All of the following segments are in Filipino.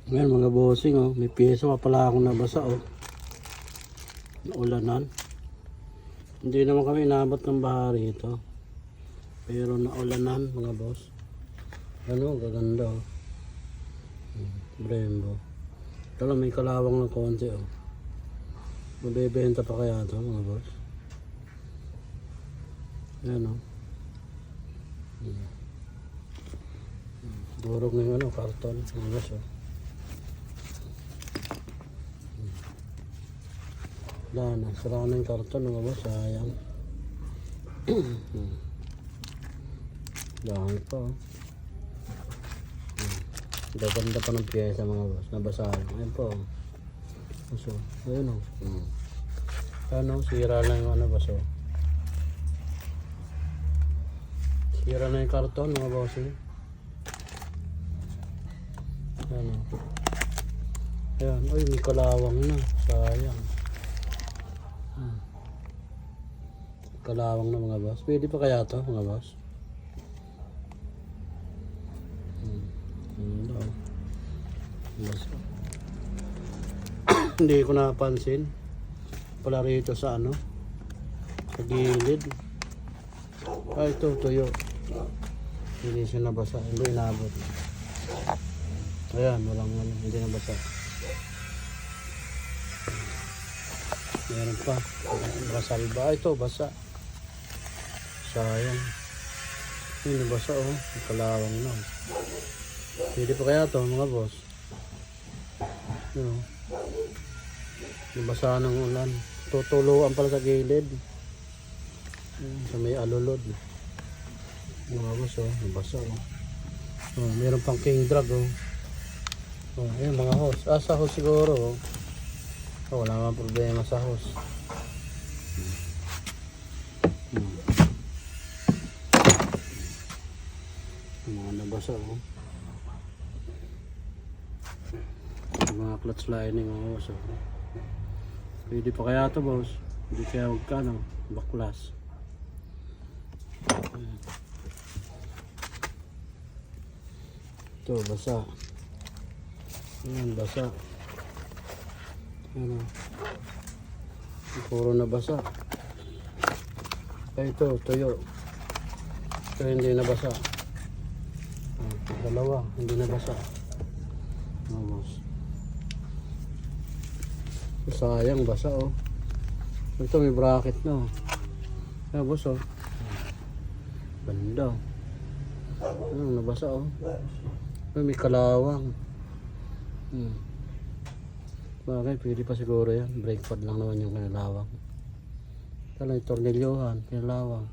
Ngayon mga bossing, oh, may pyesa pa pala akong nabasa, oh. Naulanan. Hindi naman kami inabot ng baha rito. Pero naulanan mga boss. Ano, gaganda, oh. Brembo. Ito lang, may kalawang ng konti, oh. Mabebenta pa kaya ito mga boss. Ayan, oh. Durog na yung ano, karton. Mga boss, oh. Wala na, sira na yung karton mga boss, sayang. Dahil pa, oh. Gaganda pa ng pyesa mga boss, nabasahan. Ayan po, oh. So, ayun, oh. Ano, sira na yung ano boss, oh. Sira na yung karton mga boss, eh. Ayan, oh. Ayan, ay may kalawang na, sayang. Kalawang na mga boss. Pwede pa kaya to mga boss? Hindi ko napansin pala rito sa ano, sa gilid. Ah, ito tuyo. Hindi siya nabasa, hindi inabot. Ayan, walang ano, hindi nabasa. Meron pa, basal ba? Ito basa. Sayang. Hindi basa, oh, kalawang na. Pwede pa kaya to mga boss? Ano, nabasa ng ulan. Tutuluan pala sa gilid. Sa may alulod. Mga boss, oh, nabasa, oh. Oh, meron pang king drag, oh. Oh, ayun mga hose. Ah, sa hose siguro, oh. Oh, wala naman problema sa hose. Mga nabasa, oh. Mga clutch lining, oh. So, pwede pa kaya ito boss? Hindi kaya huwag ka, no? Baklas. Ito, basa. Ayan, basa. Ano? Puro na basa. Ay, ito, tuyo. Ito hindi na basa. Dalawa, hindi na basa. Boss. Sayang, basa, oh. Ito may bracket na, oh. Ayan, boss, oh. Banda, oh. Ano, nabasa, oh. Ay, may kalawang. Bagay, pwede pa siguro yan. Brake pad lang naman yung kinalawang. Kala yung tornilyohan, kinalawang.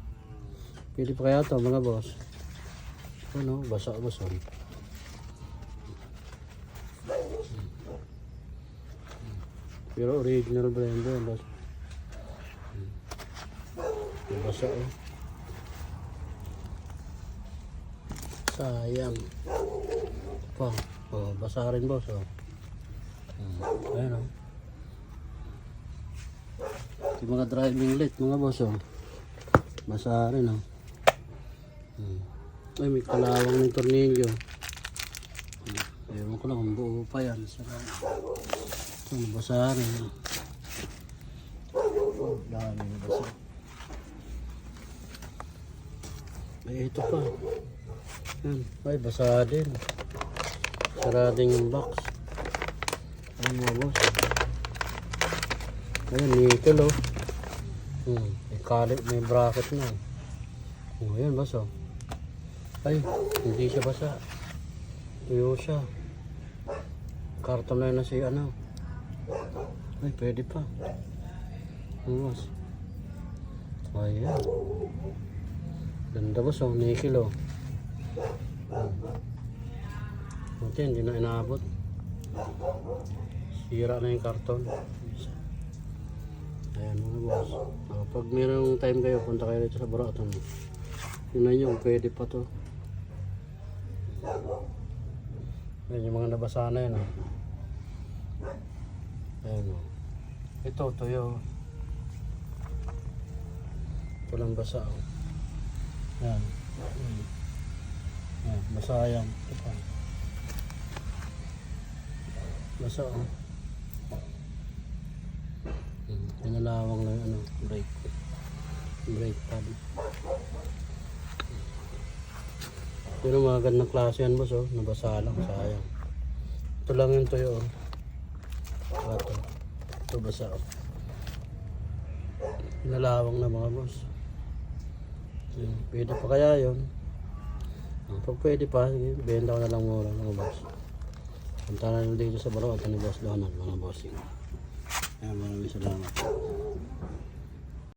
Pwede pa kaya ito mga boss? Ano, basa boss. Pero original brand yun boss. Basa, oh. Sayang. Pa, oh, basa rin boss, oh. Ayan, oh. Yung mga driving light mga boss, oh. Basa rin, oh. Ay, may kalawang ng tornilyo. Ewan ko lang kung buo pa yan. Ito, basa rin, oh. Oh, dami na basa. Ay, ito pa. Ayan. Ay, basa din. Sarading yung box. Ayan mga boss. Ayan, nickel, oh. May kalit, may bracket na. Oh, ayan boss, oh. Ay, hindi siya basa. Tuyo siya. Karton na yun na siya, ano. Ay, pwede pa. Boss. Ayan. Ganda boss, oh. Nickel, oh. Buti, hindi na inaabot. Sira na yung karton. Ayan mga boss. Pag mayroong time kayo, punta kayo dito sa Boracay. Tingnan nyo kung pwede pa to. Ayan yung mga nabasa na yun. Ayan o. Ito, tuyo. Ito lang basa o. Ayan. Ayan, basa yan. Ito pa. Basa oh. Pinalawang lang ano, brake pad. Pero mga gandang klase yan boss oh, nabasa lang, sayang. Ito lang yung tuyo oh. Ito basa oh. Pinalawang na mga boss. Pwede pa kaya yun? Pag pwede pa, sige, benta ko na lang mura mga boss. Punta na dito sa baro at ni Boss Donald mga bossing. Maraming salamat.